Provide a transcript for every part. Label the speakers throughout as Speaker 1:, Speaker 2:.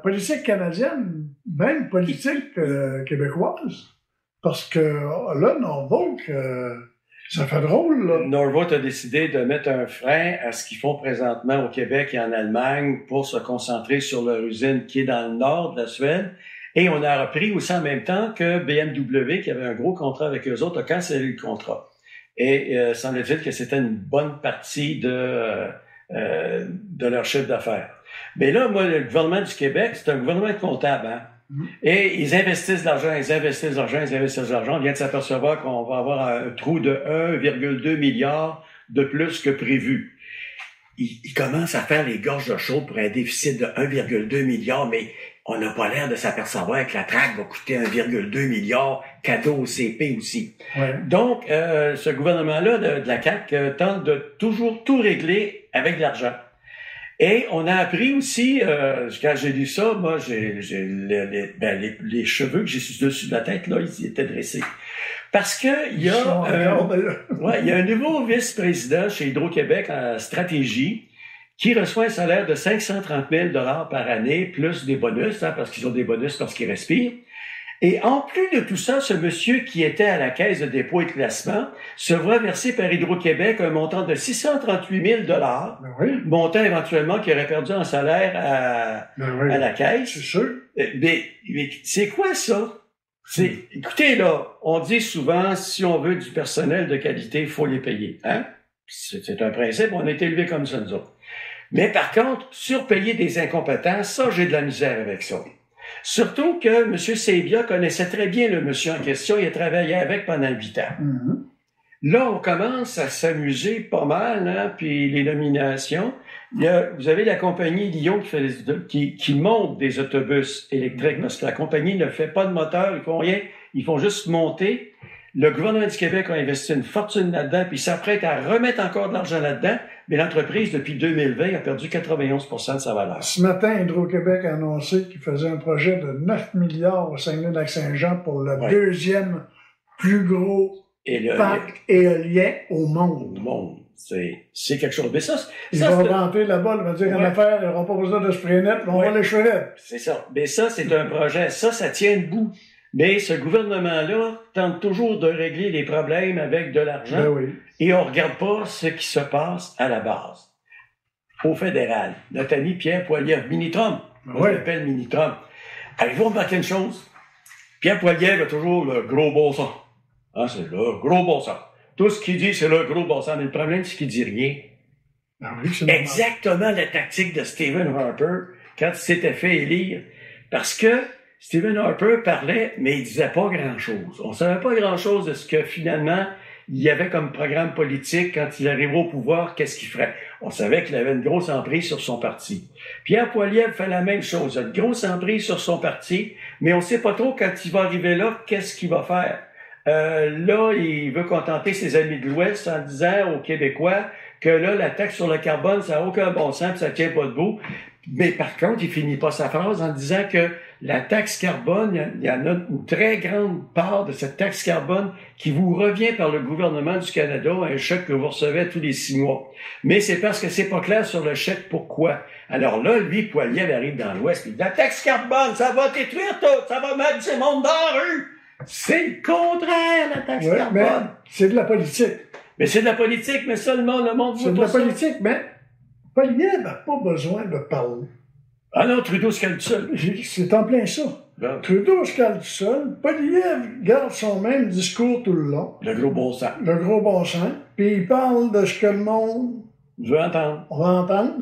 Speaker 1: politique canadienne, même politique québécoise. Parce que là, Norfolk, ça fait drôle, là.
Speaker 2: Norfolk a décidé de mettre un frein à ce qu'ils font présentement au Québec et en Allemagne pour se concentrer sur leur usine qui est dans le nord de la Suède. Et on a appris aussi en même temps que BMW, qui avait un gros contrat avec eux autres, a cancellé le contrat. Et semble-t-il que c'était une bonne partie de leur chiffre d'affaires. Mais là, moi, le gouvernement du Québec, c'est un gouvernement comptable, hein? Et ils investissent de l'argent, ils investissent de l'argent, ils investissent de l'argent. On vient de s'apercevoir qu'on va avoir un trou de 1,2 milliard de plus que prévu. Ils commencent à faire les gorges de chaude pour un déficit de 1,2 milliard, mais on n'a pas l'air de s'apercevoir que la traque va coûter 1,2 milliard, cadeau au CP aussi.
Speaker 1: Ouais.
Speaker 2: Donc, ce gouvernement-là de la CAQ tente de toujours tout régler avec de l'argent. Et on a appris aussi, quand j'ai lu ça, moi, les cheveux que j'ai dessus de la tête, là, ils étaient dressés. Parce que il y a un nouveau vice-président chez Hydro-Québec en stratégie qui reçoit un salaire de 530 000 $ par année, plus des bonus, hein, parce qu'ils ont des bonus parce qu'ils respirent. Et en plus de tout ça, ce monsieur qui était à la Caisse de dépôt et de placement se voit verser par Hydro-Québec un montant de 638 000 $,
Speaker 1: Ben oui.
Speaker 2: montant éventuellement qu'il aurait perdu en salaire à la Caisse.
Speaker 1: C'est sûr.
Speaker 2: Mais c'est quoi ça? Écoutez, là, on dit souvent, si on veut du personnel de qualité, il faut les payer. Hein? C'est un principe, on est élevé comme ça, nous autres. Mais par contre, surpayer des incompétents, ça, j'ai de la misère avec ça. Surtout que M. Sabia connaissait très bien le monsieur en question, il a travaillé avec pendant 8 ans.
Speaker 1: Mm-hmm.
Speaker 2: Là, on commence à s'amuser pas mal, hein, puis les nominations. Vous avez la compagnie Lyon qui monte des autobus électriques, parce que la compagnie ne fait pas de moteur, ils font rien, ils font juste monter. Le gouvernement du Québec a investi une fortune là-dedans, puis s'apprête à remettre encore de l'argent là-dedans, mais l'entreprise, depuis 2020, a perdu 91% de sa valeur.
Speaker 1: Ce matin, Hydro-Québec a annoncé qu'il faisait un projet de 9 milliards au Saguenay-Lac-Saint-Jean pour le deuxième plus gros parc éolien au monde.
Speaker 2: C'est quelque chose. Mais
Speaker 1: ils vont rentrer là-bas, ils vont dire une affaire, ils n'auront pas besoin de spray net, on va les cheveux.
Speaker 2: C'est ça. Mais ça, c'est un projet. Ça tient debout. Mais ce gouvernement-là tente toujours de régler les problèmes avec de l'argent.
Speaker 1: Ben oui.
Speaker 2: Et on regarde pas ce qui se passe à la base. Au fédéral. Notre ami Pierre Poilievre, mini-Trump. On l'appelle mini-Trump. Avez-vous remarqué une chose? Pierre Poilievre a toujours le gros bon sens. Hein, c'est le gros bon sens. Tout ce qu'il dit, c'est le gros bon sens. Mais le problème, c'est qu'il dit rien.
Speaker 1: Ben oui, c'est
Speaker 2: exactement la tactique de Stephen Harper quand il s'était fait élire. Parce que Stephen Harper parlait, mais il disait pas grand-chose. On savait pas grand-chose de ce que finalement il y avait comme programme politique quand il arrivera au pouvoir, qu'est-ce qu'il ferait. On savait qu'il avait une grosse emprise sur son parti. Pierre Poilievre fait la même chose, il a une grosse emprise sur son parti, mais on sait pas trop quand il va arriver là, qu'est-ce qu'il va faire. Là, il veut contenter ses amis de l'Ouest en disant aux Québécois que là, la taxe sur le carbone, ça n'a aucun bon sens, puis ça tient pas debout. Mais par contre, il finit pas sa phrase en disant que la taxe carbone, il y en a une très grande part de cette taxe carbone qui vous revient par le gouvernement du Canada, un chèque que vous recevez tous les 6 mois. Mais c'est parce que c'est pas clair sur le chèque pourquoi. Alors là, lui, Poilievre arrive dans l'Ouest, il dit, la taxe carbone, ça va détruire tout, ça va mettre du monde dans la rue. C'est le contraire, la taxe carbone.
Speaker 1: Mais c'est de la politique.
Speaker 2: Mais c'est de la politique, mais seulement le monde
Speaker 1: c'est de la politique, mais Poilievre n'a pas besoin de parler.
Speaker 2: Ah non, Trudeau se calme tout seul.
Speaker 1: C'est en plein ça.
Speaker 2: Bon.
Speaker 1: Trudeau se calme tout seul. Poilievre garde son même discours tout le long.
Speaker 2: Le gros bon sens.
Speaker 1: Le gros bon sens. Puis il parle de ce que le monde
Speaker 2: veut entendre.
Speaker 1: On va entendre.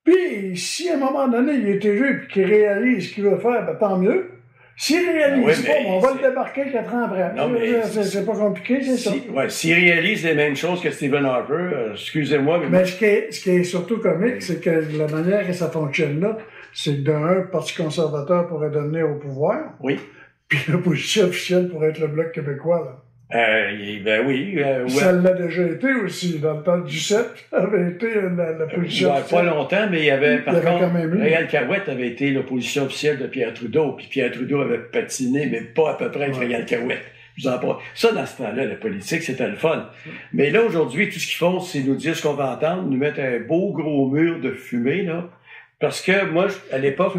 Speaker 1: Puis si à un moment donné, il est élu et qu'il réalise ce qu'il veut faire, ben, tant mieux. S'il réalise pas, on va le débarquer 4 ans après.
Speaker 2: Non, mais
Speaker 1: c'est pas compliqué, c'est ça.
Speaker 2: S'il réalise les mêmes choses que Stephen Harper, excusez-moi,
Speaker 1: mais ce qui est surtout comique, c'est que la manière que ça fonctionne là, c'est que d'un, le Parti conservateur pourrait devenir au pouvoir.
Speaker 2: Oui.
Speaker 1: Puis l'opposition officielle pourrait être le Bloc québécois, là.
Speaker 2: Ben oui.
Speaker 1: Ça l'a déjà été aussi. Dans le temps du 7, avait été la position officielle.
Speaker 2: Pas longtemps, mais il y avait, par contre,
Speaker 1: quand même eu.
Speaker 2: Réal Carouette avait été l'opposition officielle de Pierre Trudeau, puis Pierre Trudeau avait patiné, mais pas à peu près avec Réal Carouette. Je vous en parle. Ça, dans ce temps-là, la politique, c'était le fun. Mais là, aujourd'hui, tout ce qu'ils font, c'est nous dire ce qu'on va entendre, nous mettre un beau gros mur de fumée, là, Parce que moi, à l'époque où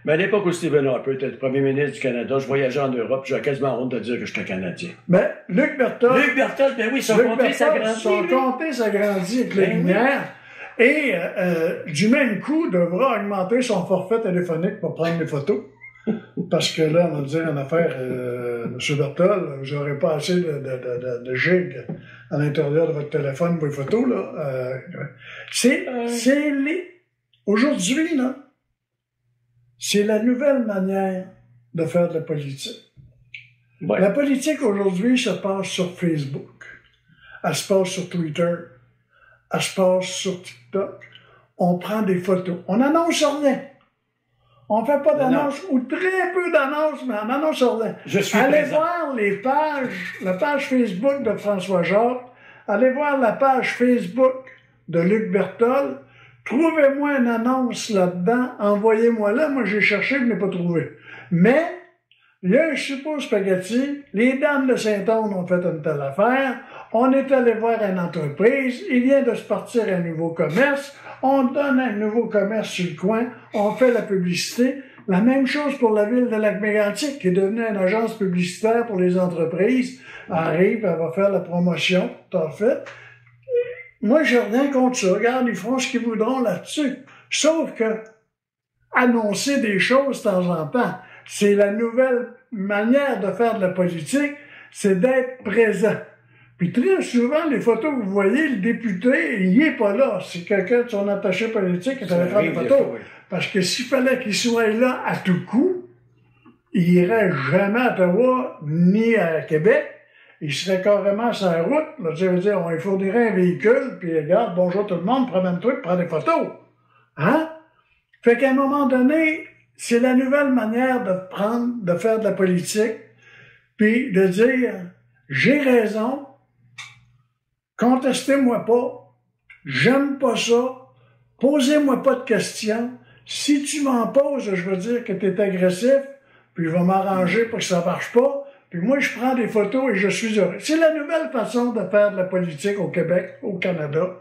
Speaker 2: mais à l'époque où Stephen Harper était le premier ministre du Canada, je voyageais en Europe, j'avais quasiment honte de dire que j'étais Canadien.
Speaker 1: Ben, Luc Berthold,
Speaker 2: ben oui, son comté s'agrandit.
Speaker 1: Son comté s'agrandit avec la lumière. Et du même coup, devra augmenter son forfait téléphonique pour prendre des photos. Parce que là, on va dire en affaire, M. Berthold, vous n'aurez pas assez de gigs à l'intérieur de votre téléphone pour les photos, là. Aujourd'hui, là, c'est la nouvelle manière de faire de la politique. Ouais. La politique aujourd'hui se passe sur Facebook. Elle se passe sur Twitter. Elle se passe sur TikTok. On prend des photos. On n'annonce rien. On fait pas d'annonce, ou très peu d'annonces, mais on n'annonce rien. Allez voir la page Facebook de François Jacques. Allez voir la page Facebook de Luc Berthold. Trouvez-moi une annonce là-dedans. Envoyez-moi-la. Moi, j'ai cherché, je n'ai pas trouvé. Mais, il y a un super spaghetti. Les dames de Saint-Onge ont fait une telle affaire. On est allé voir une entreprise. Il vient de se partir un nouveau commerce. On donne un nouveau commerce sur le coin. On fait la publicité. La même chose pour la ville de Lac-Mégantic, qui est devenue une agence publicitaire pour les entreprises. Elle arrive, elle va faire la promotion. T'as fait. Moi, j'ai rien contre ça. Regarde, ils feront ce qu'ils voudront là-dessus. Sauf que, annoncer des choses de temps en temps, c'est la nouvelle manière de faire de la politique, c'est d'être présent. Puis très souvent, les photos que vous voyez, le député, il n'est pas là. C'est quelqu'un de son attaché politique qui est allé faire des photos. Parce que s'il fallait qu'il soit là à tout coup, il irait jamais à Ottawa ni à Québec. Il serait carrément sur la route. Là, ça veut dire, on lui fournirait un véhicule, puis regarde, bonjour tout le monde, promène-toi, prends des photos. Hein? Fait qu'à un moment donné, c'est la nouvelle manière de faire de la politique, puis de dire, j'ai raison, contestez-moi pas, j'aime pas ça, posez-moi pas de questions. Si tu m'en poses, je veux dire que tu es agressif, puis je vais m'arranger pour que ça marche pas. Puis moi, je prends des photos et je suis heureux. C'est la nouvelle façon de faire de la politique au Québec, au Canada.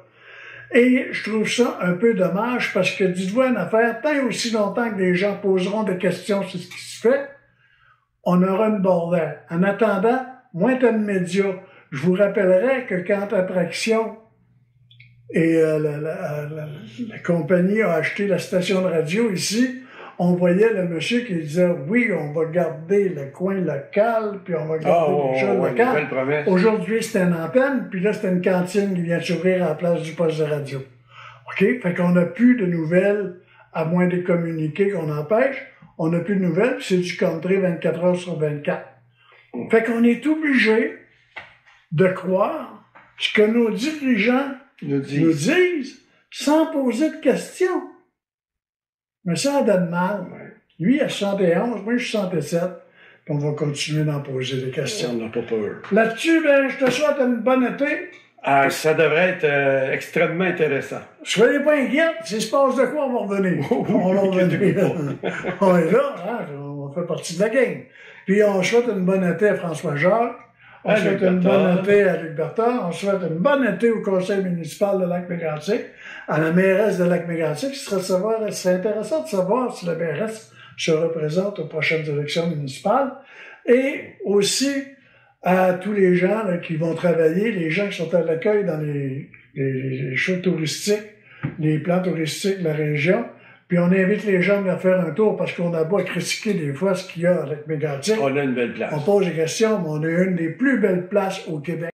Speaker 1: Et je trouve ça un peu dommage parce que, dites-vous une affaire, tant et aussi longtemps que les gens poseront des questions sur ce qui se fait, on aura une bordelle. En attendant, moins t'as de médias. Je vous rappellerai que quand Attraction et la compagnie a acheté la station de radio ici, on voyait le monsieur qui disait « Oui, on va garder le coin local, puis on va garder les choses locales. » Aujourd'hui, c'était une antenne, puis là, c'était une cantine qui vient de s'ouvrir à la place du poste de radio. OK? Fait qu'on n'a plus de nouvelles, à moins de communiquer qu'on empêche. On n'a plus de nouvelles, puis c'est du country 24 heures sur 24. Fait qu'on est obligé de croire ce que nos dirigeants nous disent sans poser de questions. Mais ça donne mal. Lui, il a 71, moi, je suis 67. Puis on va continuer d'en poser des questions.
Speaker 2: On n'a pas peur.
Speaker 1: Là-dessus, ben, je te souhaite une bonne été.
Speaker 2: Ah, ça devrait être extrêmement intéressant.
Speaker 1: Soyez pas inquiets. S'il se passe de quoi, on va revenir. On va revenir. On est là, hein, on fait partie de la game. Puis on souhaite une bonne été à François Jacques. On souhaite une bonne été à Luc Berthold. On souhaite une bonne été au conseil municipal de Lac-Mégantic, à la mairesse de Lac-Mégantic. Ce serait intéressant de savoir si la mairesse se représente aux prochaines élections municipales. Et aussi à tous les gens là, qui vont travailler, les gens qui sont à l'accueil dans les shows touristiques, les plans touristiques de la région. Puis on invite les gens à faire un tour parce qu'on a beau critiquer des fois ce qu'il y a avec Mégantic.
Speaker 2: On a une belle place.
Speaker 1: On pose des questions, mais on a une des plus belles places au Québec.